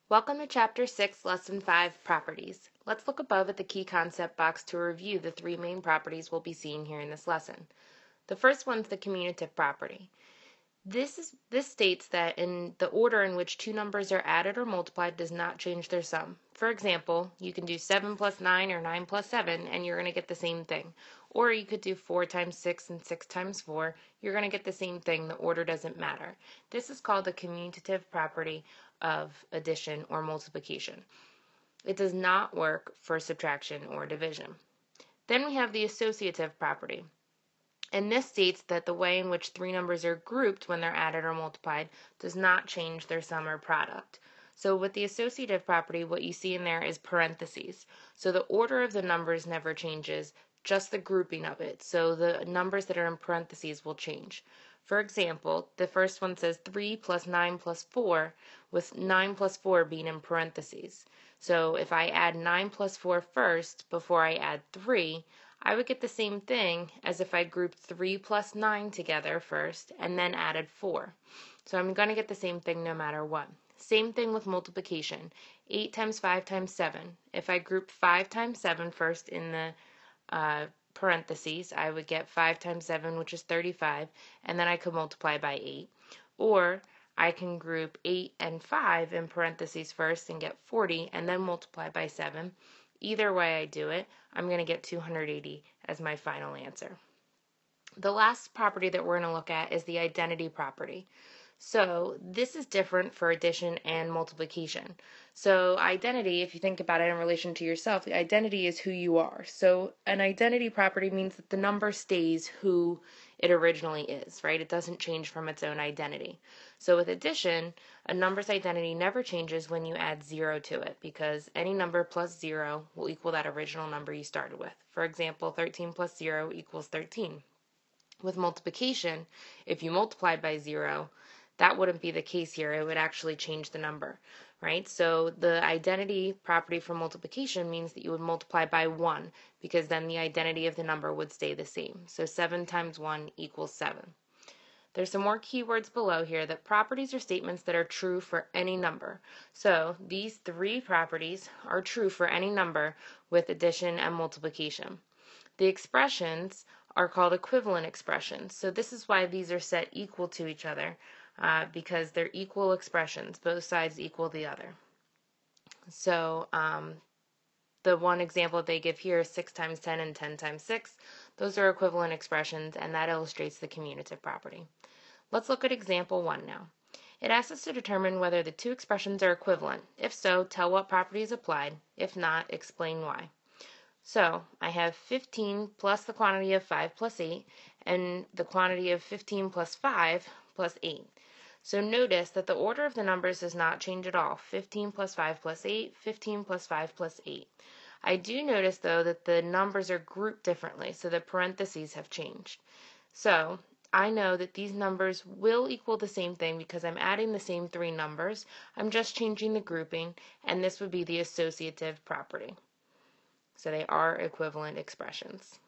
Welcome to Chapter 6, Lesson 5, Properties. Let's look above at the key concept box to review the three main properties we'll be seeing here in this lesson. The first one's the commutative property. This states that in the order in which two numbers are added or multiplied does not change their sum. For example, you can do 7 plus 9 or 9 plus 7 and you're going to get the same thing. Or you could do 4 times 6 and 6 times 4. You're going to get the same thing. The order doesn't matter. This is called the commutative property of addition or multiplication. It does not work for subtraction or division. Then we have the associative property. And this states that the way in which three numbers are grouped when they're added or multiplied does not change their sum or product. So with the associative property, what you see in there is parentheses. So the order of the numbers never changes, just the grouping of it. So the numbers that are in parentheses will change. For example, the first one says 3 plus 9 plus 4, with 9 plus 4 being in parentheses. So if I add 9 plus 4 first before I add 3, I would get the same thing as if I grouped 3 plus 9 together first and then added 4. So I'm going to get the same thing no matter what. Same thing with multiplication. 8 times 5 times 7. If I grouped 5 times 7 first in the parentheses, I would get 5 times 7, which is 35, and then I could multiply by 8. Or I can group 8 and 5 in parentheses first and get 40, and then multiply by 7. Either way I do it, I'm going to get 280 as my final answer. The last property that we're going to look at is the identity property. So this is different for addition and multiplication. So identity, if you think about it in relation to yourself, the identity is who you are. So an identity property means that the number stays who it originally is, right? It doesn't change from its own identity. So with addition, a number's identity never changes when you add 0 to it, because any number plus 0 will equal that original number you started with. For example, 13 plus 0 equals 13. With multiplication, if you multiply by 0, that wouldn't be the case here. It would actually change the number, right? So the identity property for multiplication means that you would multiply by 1, because then the identity of the number would stay the same. So 7 times 1 equals 7. There's some more keywords below here that properties are statements that are true for any number. So these three properties are true for any number with addition and multiplication. The expressions are called equivalent expressions. So this is why these are set equal to each other, because they're equal expressions. Both sides equal the other. So the one example they give here is 6 times 10 and 10 times 6. Those are equivalent expressions, and that illustrates the commutative property. Let's look at example 1 now. It asks us to determine whether the two expressions are equivalent. If so, tell what property is applied. If not, explain why. So I have 15 plus the quantity of 5 plus 8 and the quantity of 15 plus 5 plus 8. So notice that the order of the numbers does not change at all. 15 plus 5 plus 8, 15 plus 5 plus 8. I do notice, though, that the numbers are grouped differently, so the parentheses have changed. So I know that these numbers will equal the same thing because I'm adding the same three numbers. I'm just changing the grouping, and this would be the associative property. So they are equivalent expressions.